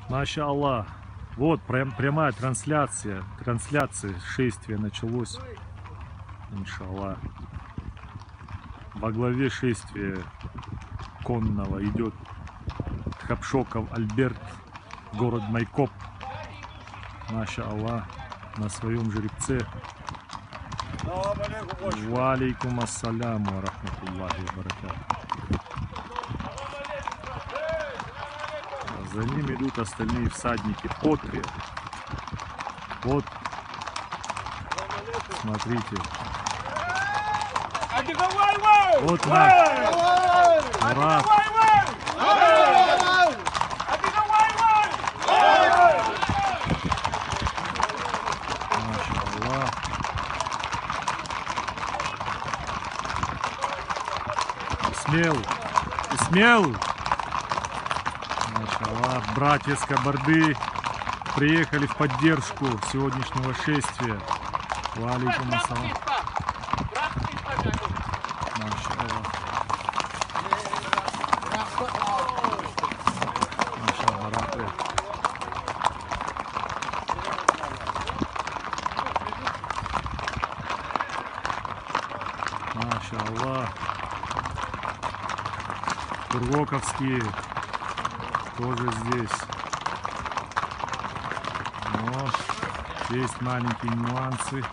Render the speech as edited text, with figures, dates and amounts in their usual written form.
Маша Аллах. Вот прямая трансляция. Трансляция шествия началось. Иншаллах. Во главе шествия конного идет Хапшоков Альберт, город Майкоп. Маша Аллах. На своем жеребце. Ва алейкум ассаляму ва рахматуллахи ва баракатуху. За ним идут остальные всадники по три. Вот, смотрите. Вот Мурат. Машаллах. Смел. Машаллах. Братья с Кабарды приехали в поддержку сегодняшнего шествия. Ва алейкум ассалам. Машаллах. Машаллах. Машаллах. Тургоковские тоже здесь. Но есть маленькие нюансы.